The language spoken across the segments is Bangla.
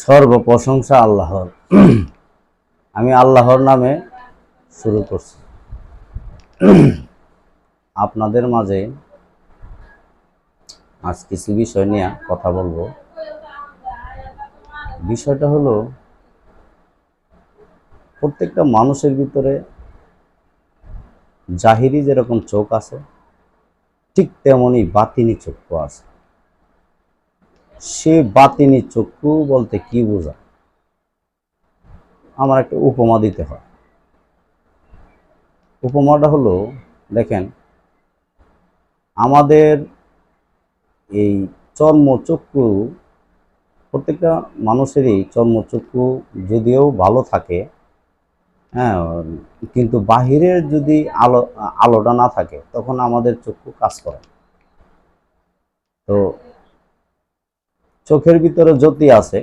সর্ব প্রশংসা আল্লাহর। আমি আল্লাহর নামে শুরু করছি। আপনাদের মাঝে আজ কিছু বিষয় নিয়ে কথা বলবো। বিষয়টা হলো, প্রত্যেকটা মানুষের ভিতরে জাহিরি যেরকম চোখ আছে, ঠিক তেমনই বাতিনি চক্ষু আছে। সে বাতিনি চক্ষু বলতে কি বোঝায়, আমার একটা উপমা দিতে হয়। উপমাটা হলো, দেখেন, আমাদের এই চর্মচক্ষু, প্রত্যেকটা মানুষেরই চর্মচক্ষু যদিও ভালো থাকে, হ্যাঁ, কিন্তু বাহিরের যদি আলোটা না থাকে তখন আমাদের চক্ষু কাজ করে। তো চোখের ভিতরে জ্যোতি আছে,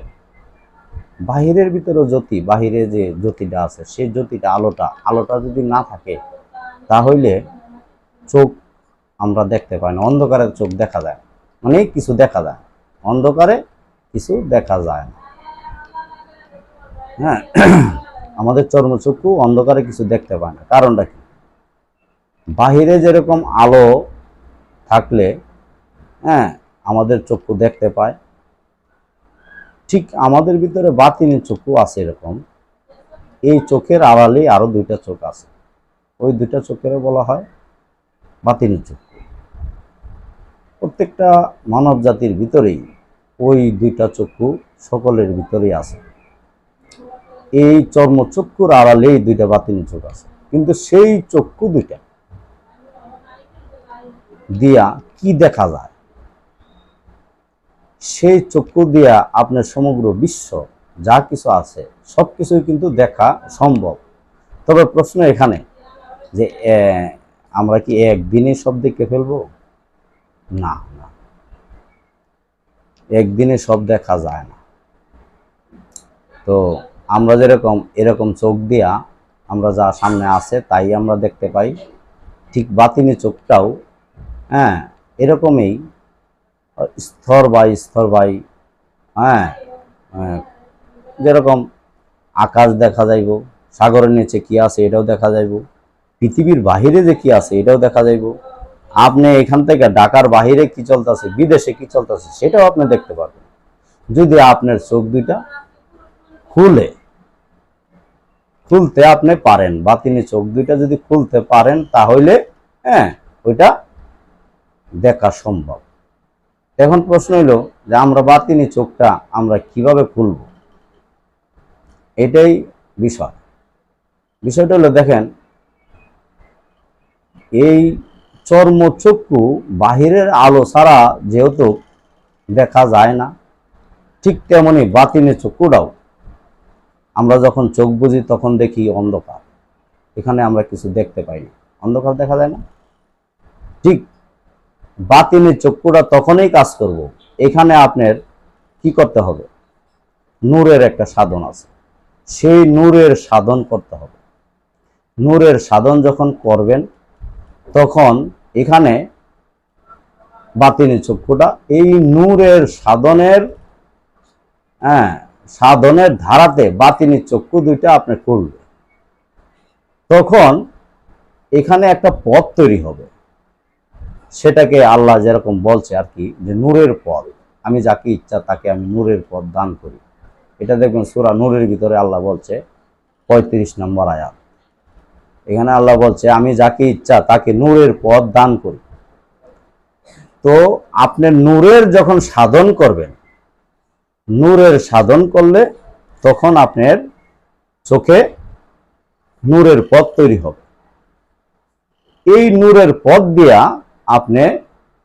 বাহিরের ভিতরে জ্যোতি, বাহিরে যে জ্যোতিটা আছে সেই জ্যোতিটা, আলোটা যদি না থাকে তাহলে চোখ আমরা দেখতে পাই না। অন্ধকারের চোখ দেখা যায়, মানে কিছু দেখা যায়, অন্ধকারে কিছু দেখা যায় না। হ্যাঁ, আমাদের চর্মচক্ষু অন্ধকারে কিছু দেখতে পায় না। কারণটা কি? বাহিরে যেরকম আলো থাকলে হ্যাঁ আমাদের চক্ষু দেখতে পায়, ঠিক আমাদের ভিতরে বাতিনি চক্ষু আছে এরকম। এই চোখের আড়ালে আরো দুইটা চোখ আছে, ওই দুইটা চোখের বলা হয় বাতিনি চক্ষু। প্রত্যেকটা মানব জাতির ভিতরেই ওই দুইটা চক্ষু সকলের ভিতরেই আছে। এই চর্মচক্ষুর আড়ালেই দুইটা বাতিনি চোখ আছে, কিন্তু সেই চক্ষু দুইটা দিয়া কি দেখা যায়? সেই চক্ষু দিয়া আপনার সমগ্র বিশ্ব যা কিছু আছে সবকিছুই কিন্তু দেখা সম্ভব। তবে প্রশ্ন এখানে যে আমরা কি একদিনে সব দেখে ফেলবো? না, না, একদিনে সব দেখা যায় না। তো আমরা যেরকম এরকম চোখ দিয়া আমরা যা সামনে আছে তাই আমরা দেখতে পাই, ঠিক বাতিনি চোখটাও হ্যাঁ এরকমই স্তর বাই স্তর বাই, হ্যাঁ, যেরকম আকাশ দেখা যাইব, সাগরের নিচে কি আছে এটাও দেখা যাইব, পৃথিবীর বাহিরে যে কি আছে এটাও দেখা যাইব। আপনি এখান থেকে ঢাকার বাহিরে কি চলতেছে, বিদেশে কি চলতেছে সেটাও আপনি দেখতে পারবেন, যদি আপনার চোখ দুইটা খুলতে আপনি পারেন। বাতিনি চোখ দুইটা যদি খুলতে পারেন তাহলে হ্যাঁ ওইটা দেখা সম্ভব। এখন প্রশ্ন হলো যে আমরা বাতিনি চোখটা আমরা কিভাবে খুলব, এটাই বিষয়টা হলো, দেখেন, এই চর্মচক্ষু বাহিরের আলো ছাড়া যেহেতু দেখা যায় না, ঠিক তেমনি বাতিনি চক্ষুটাও আমরা যখন চোখ বুঝি তখন দেখি অন্ধকার, এখানে আমরা কিছু দেখতে পাই না, অন্ধকার দেখা যায় না। ঠিক বাতিনি চক্ষুটা তখনই কাজ করব, এখানে আপনার কি করতে হবে? নূরের একটা সাধন আছে, সেই নূরের সাধন করতে হবে। নূরের সাধন যখন করবেন তখন এখানে বাতিনি চক্ষুটা এই নূরের সাধনের ধারাতে বাতিনি চক্ষু দুইটা আপনি খুলবে, তখন এখানে একটা পথ তৈরি হবে। সেটাকে আল্লাহ যেরকম বলছে আর কি, যে নূরের পথ, আমি যাকে ইচ্ছা তাকে আমি নূরের পথ দান করি। এটা দেখবেন সূরা নূরের ভিতরে আল্লাহ বলছে 35 নম্বর আয়াত। এখানে আল্লাহ বলছে আমি যাকে ইচ্ছা তাকে নূরের পথ দান করি। তো আপনি নূরের যখন সাধন করবেন, নূরের সাধন করলে তখন আপনার চোখে নূরের পথ তৈরি হবে। এই নূরের পথ দিয়া আপনি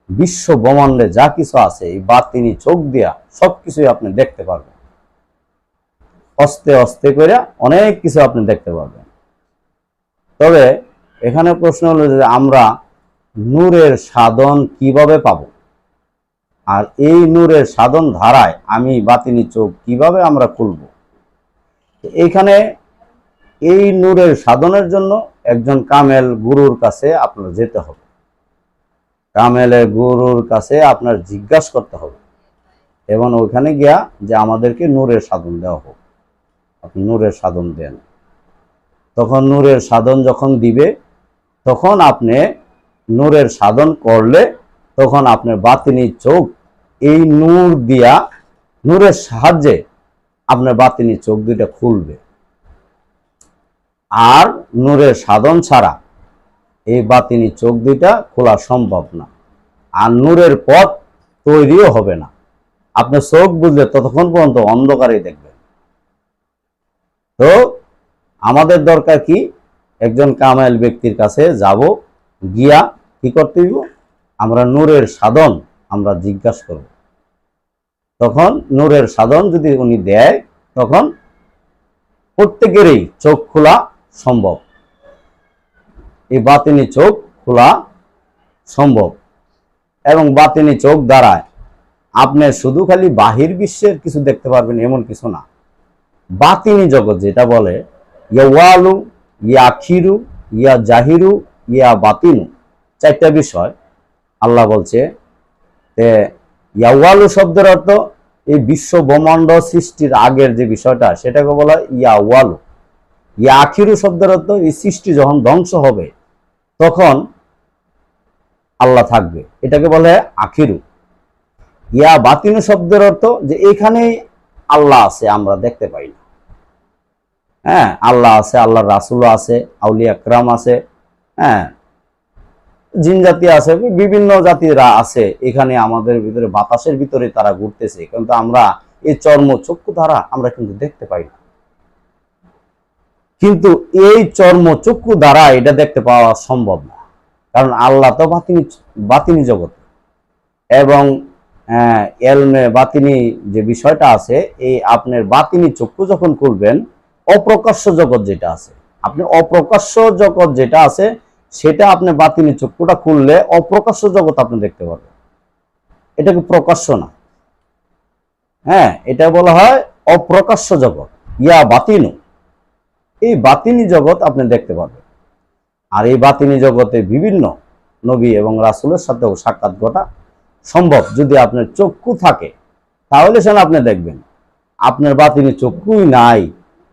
বিশ্ব ব্রহ্মাণ্ডে যা কিছু আছে এই বাতিনি চোখ দিয়া সবকিছুই আপনি দেখতে পারবেন। আস্তে আস্তে করে অনেক কিছু আপনি দেখতে পারবেন। তবে এখানে প্রশ্ন হলো যে আমরা নূরের সাধন কিভাবে পাব, আর এই নূরের সাধন ধারায় আমি বাতিনি চোখ কিভাবে আমরা খুলব? এইখানে এই নূরের সাধনের জন্য একজন কামেল গুরুর কাছে আপনার যেতে হবে, কামেলের গুরুর কাছে আপনার জিজ্ঞাসা করতে হবে এবং ওইখানে গিয়া যে আমাদেরকে নূরের সাধন দেওয়া হোক, আপনি নূরের সাধন দেন। তখন নূরের সাধন যখন দিবে, তখন আপনি নূরের সাধন করলে তখন আপনার বাতিনি চোখ এই নূর দিয়া, নূরের সাহায্যে আপনার বাতিনি চোখ দুইটা খুলবে। আর নূরের সাধন ছাড়া এই বাতিনি চোখ দুইটা খোলা সম্ভব না। আর নূরের পথ তৈরিও হবে না। আপনি চোখ বুঝলে ততক্ষণ পর্যন্ত অন্ধকারেই দেখবেন। তো আমাদের দরকার কি, একজন কামেল ব্যক্তির কাছে যাব, গিয়া কি করতে হইব, আমরা নূরের সাধন আমরা জিজ্ঞাসা করব। তখন নূরের সাধন যদি উনি দেয়, তখন প্রত্যেকেরই চোখ খোলা সম্ভব, এই বাতিনি চোখ খোলা সম্ভব। এবং বাতিনি চোখ দ্বারা আপনি শুধু খালি বাহির বিশ্বের কিছু দেখতে পারবেন এমন কিছু না। বাতিনি জগৎ যেটা বলে, ইয়া ওয়ালু, ইয়া আখিরু, ইয়া জাহিরু, ইয়া বাতিনু, চারটা বিষয় আল্লাহ বলছে। ইয়া ওয়ালু শব্দের অর্থ এই বিশ্ব ব্রহ্মাণ্ড সৃষ্টির আগের যে বিষয়টা, সেটাকে বলা ইয়া ওয়ালু। ইয়া আখিরু শব্দের অর্থ এই সৃষ্টি যখন ধ্বংস হবে তখন আল্লাহ থাকবে, এটাকে বলে আখিরু। ইয়া বাতিনু শব্দের অর্থ যে এখানেই আল্লাহ আছে, আমরা দেখতে পাই না। হ্যাঁ, আল্লাহ আছে, আল্লাহর রাসূল আছে, আউলিয়া একরাম আছে, হ্যাঁ, জিন জাতি আছে, বিভিন্ন জাতিরা আছে এখানে, আমাদের ভিতরে বাতাসের ভিতরে তারা ঘুরতেছে, কিন্তু আমরা এই চর্ম চক্ষু দ্বারা আমরা কিন্তু দেখতে পাই না। কিন্তু এই চর্ম চক্ষু দ্বারা এটা দেখতে পাওয়া সম্ভব না, কারণ আল্লাহ তো বাতিনি জগৎ। এবং এলমে বাতিনি যে বিষয়টা আছে, এই আপনার বাতিনি চক্ষু যখন খুলবেন, অপ্রকাশ্য জগৎ যেটা আছে, আপনি অপ্রকাশ্য জগৎ যেটা আছে সেটা আপনি বাতিনি চক্ষুটা খুললে অপ্রকাশ্য জগৎ আপনি দেখতে পারবেন। এটাকে প্রকাশ্য না, হ্যাঁ, এটা বলা হয় অপ্রকাশ্য জগৎ, ইয়া বাতিনু। এই বাতিনি জগৎ আপনি দেখতে পারবেন। আর এই বাতিনি জগতে বিভিন্ন নবী এবং রাসূলের সাথেও সাক্ষাৎ ঘটা সম্ভব যদি আপনার চক্ষু থাকে, তাহলে সেটা আপনি দেখবেন। আপনার বাতিনি চক্ষুই নাই,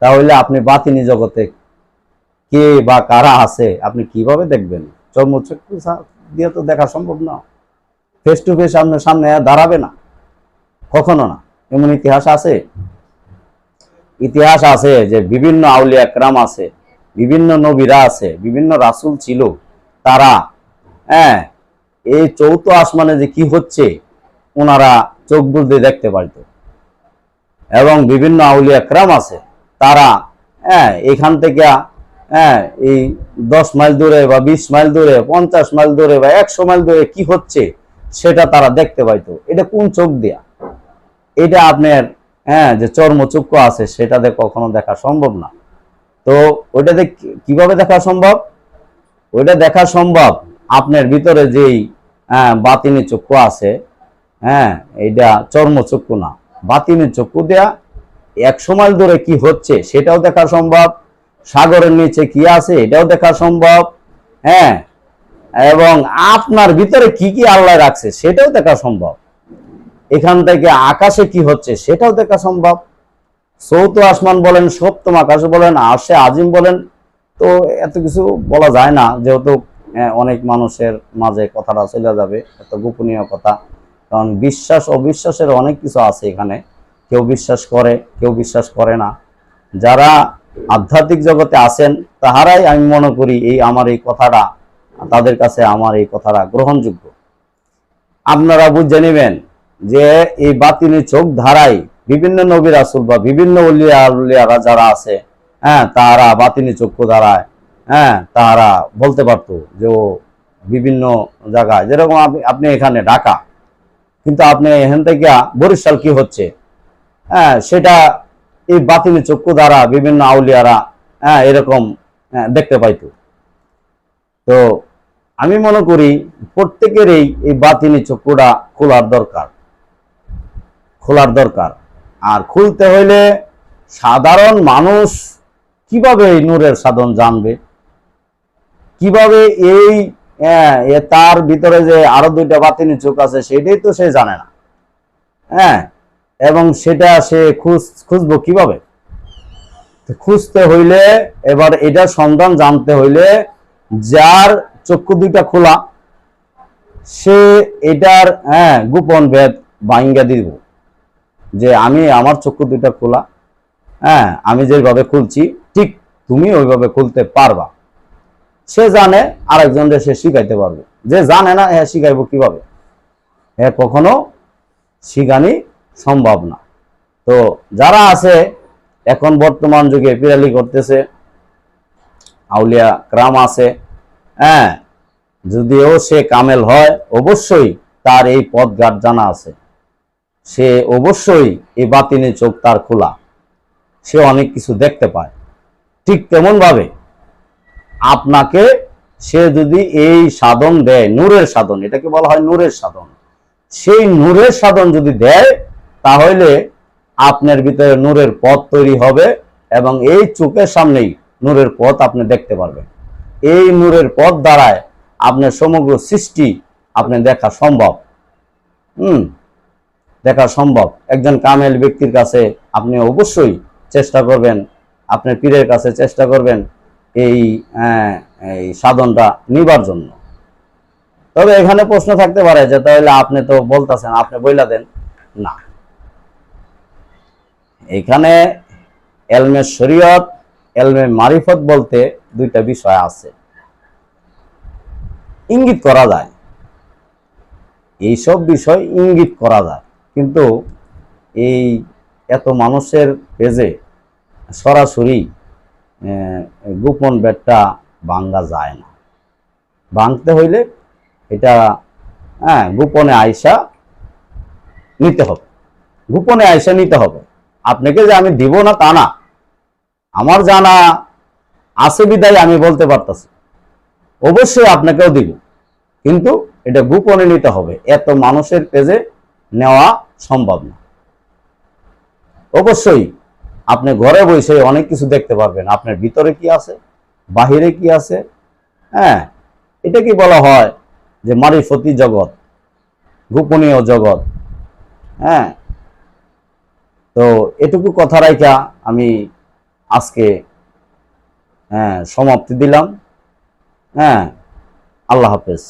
তাহলে আপনি বাতিনি জগতে কে বা কারা আছে আপনি কিভাবে দেখবেন? চর্মচক্ষু দিয়ে তো দেখা সম্ভব না, ফেস টু ফেস আপনার সামনে দাঁড়াবে না, কখনো না। এমন ইতিহাস আছে, ইতিহাস আছে যে বিভিন্ন আউলিয়া একরাম আছে, বিভিন্ন নবীরা আছে, বিভিন্ন রাসূল ছিল, তারা এই চৌথ আসমানে যে কি হচ্ছে ওনারা চোখ বুজে দেখতে পারত। এবং বিভিন্ন আউলিয়া একরাম আছে, তারা এখান থেকে এই 10 মাইল দূরে বা 20 মাইল দূরে, 50 মাইল দূরে বা 100 মাইল দূরে কি হচ্ছে সেটা তারা দেখতে পাইতো। এটা কোন চোখ দিয়া? এটা আপনার যে চর্মচক্ষু আছে সেটাতে কখনো দেখা সম্ভব না। তো ওইটাতে কিভাবে দেখা সম্ভব? ওইটা দেখা সম্ভব আপনার ভিতরে যেই বাতিনি চক্ষু আছে, এইটা চর্মচক্ষু না, বাতিনি চক্ষু দেয়া 100 মাইল দূরে কি হচ্ছে সেটাও দেখা সম্ভব, সাগরের নিচে কি আছে এটাও দেখা সম্ভব, এবং আপনার ভিতরে কি কি আল্লাহ রাখছে সেটাও দেখা সম্ভব। এখান থেকে আকাশে কি হচ্ছে সেটাও দেখা সম্ভব। চৌথ আসমান বলেন, সপ্তম আকাশ বলেন, আরশে আজিম বলেন, তো এত কিছু বলা যায় না, যেহেতু অনেক মানুষের মাঝে কথাটা চলে যাবে, এত গোপনীয় কথা। কারণ বিশ্বাস অবিশ্বাসের অনেক কিছু আছে এখানে, কেউ বিশ্বাস করে কেউ বিশ্বাস করে না। যারা আধ্যাত্মিক জগতে আছেন তাহারাই আমি মনে করি আমার এই কথাটা, তাদের কাছে আমার এই কথাটা গ্রহণযোগ্য। আপনারা বুঝে নেবেন যে এই বাতিনি চোখ ধারাই বিভিন্ন নবী রাসূল বা বিভিন্ন উলিয়ারা যারা আছে, তারা বাতিনি চক্ষু দ্বারায় তারা বলতে পারতো যে ও বিভিন্ন জায়গায়, যেরকম আপনি এখানে ঢাকা, কিন্তু আপনি এখান থেকে বরিশাল কি হচ্ছে সেটা এই বাতিনি চক্ষু দ্বারা বিভিন্ন আউলিয়ারা এরকম দেখতে পাইতো। তো আমি মনে করি প্রত্যেকেরই এই বাতিনি চক্ষুটা খোলার দরকার। আর খুলতে হইলে সাধারণ মানুষ কিভাবে এই নূরের সাধন জানবে? কিভাবে এই তার ভিতরে যে আরো 2টা বাতিনি চোখ আছে সেটাই তো সে জানে না। এবং সেটা সে খুঁজবো কিভাবে? খুঁজতে হইলে এবার এটার সন্ধান জানতে হইলে যার চক্ষু দুইটা খোলা সে এটার গোপন ভেদ ভাঙ্গা দিব, যে আমি আমার চক্ষু দুইটা খোলা, আমি যেভাবে খুলছি ঠিক তুমি ওইভাবে খুলতে পারবা। সে জানে, আরেকজনকে সে শিখাইতে পারবে। যে জানে না হ্যাঁ শিখাইবো কিভাবে? হ্যাঁ কখনো শিখানি সম্ভব না। তো যারা আছে এখন বর্তমান যুগে পিরালি করতেছে, আউলিয়া ক্রাম আছে, যদিও সে কামেল হয় অবশ্যই তার এই পথঘাট জানা আছে, সে অবশ্যই এই বাতিনি চোখ তার খোলা, সে অনেক কিছু দেখতে পায়। ঠিক তেমন ভাবে আপনাকে সে যদি এই সাধন দেয়, নূরের সাধন, এটাকে বলা হয় নূরের সাধন, সেই নূরের সাধন যদি দেয় তাহলে আপনার ভিতরে নূরের পথ তৈরি হবে এবং এই চোখের সামনেই নূরের পথ আপনি দেখতে পারবেন। এই নূরের পথ দ্বারায় আপনার সমগ্র সৃষ্টি আপনি দেখা সম্ভব। দেখা সম্ভব। একজন কামেল ব্যক্তির কাছে আপনি অবশ্যই চেষ্টা করবেন, আপনার পীরের কাছে চেষ্টা করবেন এই সাধনটা নিবার জন্য। তবে এখানে প্রশ্ন থাকতে পারে যে তাহলে আপনি তো বলতেছেন, আপনি বইলা দেন না। এখানে এলমে শরীয়ত, এলমে মারিফত বলতে দুইটা বিষয় আছে, ইঙ্গিত করা যায়, এইসব বিষয় ইঙ্গিত করা যায়, কিন্তু এই এত মানুষের পেজে সরাসরি গোপন বেদটা ভাঙ্গা যায় না। ভাঙতে হইলে এটা গোপনে আয়সা নিতে হবে, গোপনে আয়সা নিতে হবে। আপনাকে যে আমি দিব না তা না, আমার জানা আছে বিদায় আমি বলতে পারতেছি, অবশ্যই আপনাকেও দিব, কিন্তু এটা গোপনে নিতে হবে, এত মানুষের পেজে নেওয়া সম্ভব না। অবশ্যই আপনি ঘরে বসে অনেক কিছু দেখতে পারবেন, আপনার ভিতরে কি আছে, বাহিরে কি আছে। এটা কি বলা হয় যে মারিফতি জগৎ, গোপনীয় জগৎ। তো এটুকু কথা রাইখা আমি আজকে সমাপ্তি দিলাম। আল্লাহ হাফেজ।